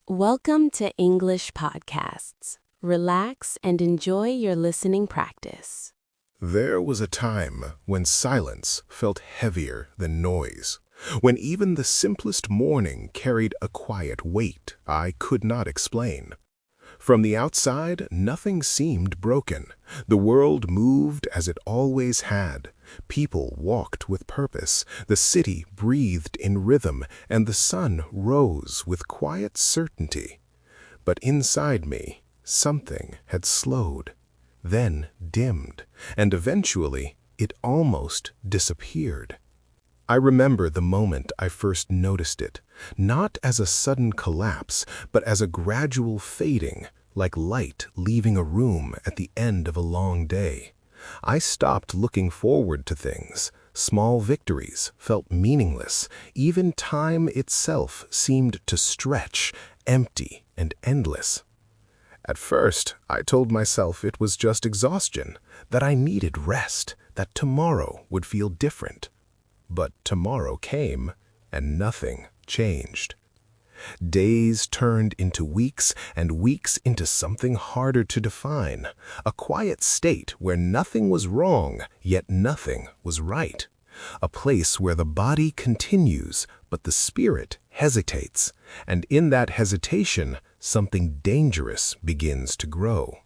Welcome to English Podcasts. Relax and enjoy your listening practice. There was a time when silence felt heavier than noise, when even the simplest morning carried a quiet weight I could not explain. From the outside, nothing seemed broken. The world moved as it always had. People walked with purpose, the city breathed in rhythm, and the sun rose with quiet certainty. But inside me, something had slowed, then dimmed, and eventually it almost disappeared. I remember the moment I first noticed it, not as a sudden collapse, but as a gradual fading, like light leaving a room at the end of a long day. I stopped looking forward to things. Small victories felt meaningless. Even time itself seemed to stretch, empty and endless. At first, I told myself it was just exhaustion, that I needed rest, that tomorrow would feel different. But tomorrow came, and nothing changed. Days turned into weeks, and weeks into something harder to define. A quiet state where nothing was wrong, yet nothing was right. A place where the body continues, but the spirit hesitates. And in that hesitation, something dangerous begins to grow.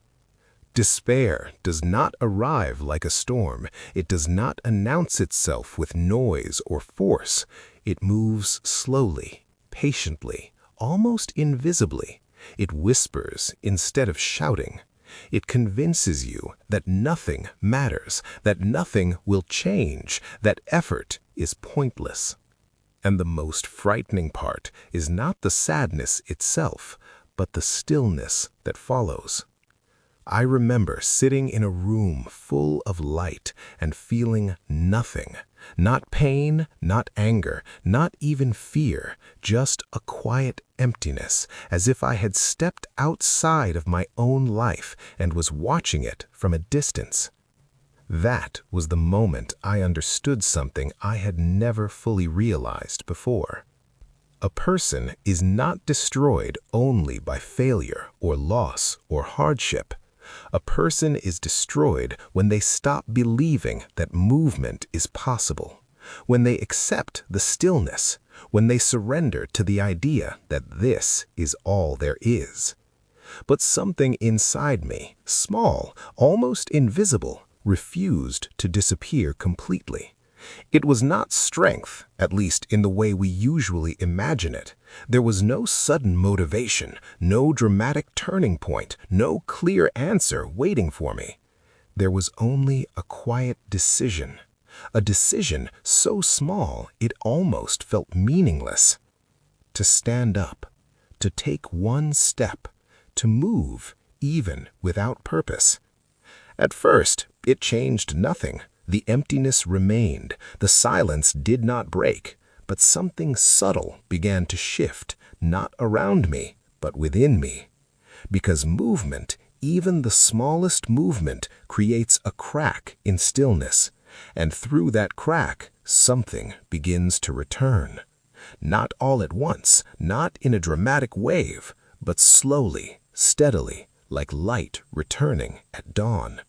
Despair does not arrive like a storm. It does not announce itself with noise or force. It moves slowly, patiently, almost invisibly. It whispers instead of shouting. It convinces you that nothing matters, that nothing will change, that effort is pointless. And the most frightening part is not the sadness itself, but the stillness that follows. I remember sitting in a room full of light and feeling nothing. Not pain, not anger, not even fear, just a quiet emptiness, as if I had stepped outside of my own life and was watching it from a distance. That was the moment I understood something I had never fully realized before. A person is not destroyed only by failure or loss or hardship. A person is destroyed when they stop believing that movement is possible, when they accept the stillness, when they surrender to the idea that this is all there is. But something inside me, small, almost invisible, refused to disappear completely. It was not strength, at least in the way we usually imagine it. There was no sudden motivation, no dramatic turning point, no clear answer waiting for me. There was only a quiet decision, a decision so small it almost felt meaningless. To stand up, to take one step, to move even without purpose. At first, it changed nothing. The emptiness remained, the silence did not break, but something subtle began to shift, not around me, but within me. Because movement, even the smallest movement, creates a crack in stillness, and through that crack, something begins to return. Not all at once, not in a dramatic wave, but slowly, steadily, like light returning at dawn.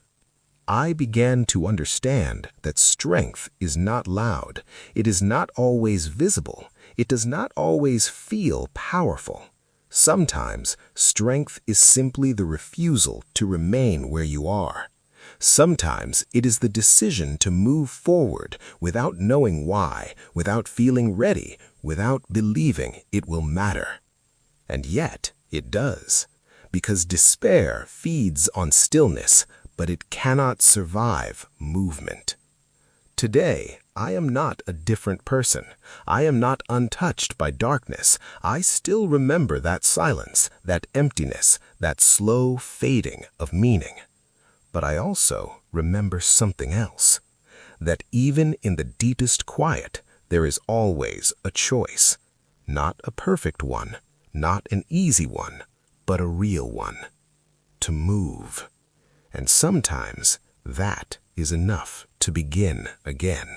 I began to understand that strength is not loud. It is not always visible. It does not always feel powerful. Sometimes, strength is simply the refusal to remain where you are. Sometimes, it is the decision to move forward without knowing why, without feeling ready, without believing it will matter. And yet, it does. Because despair feeds on stillness, but it cannot survive movement. Today, I am not a different person. I am not untouched by darkness. I still remember that silence, that emptiness, that slow fading of meaning. But I also remember something else, that even in the deepest quiet, there is always a choice. Not a perfect one, not an easy one, but a real one. To move. And sometimes that is enough to begin again.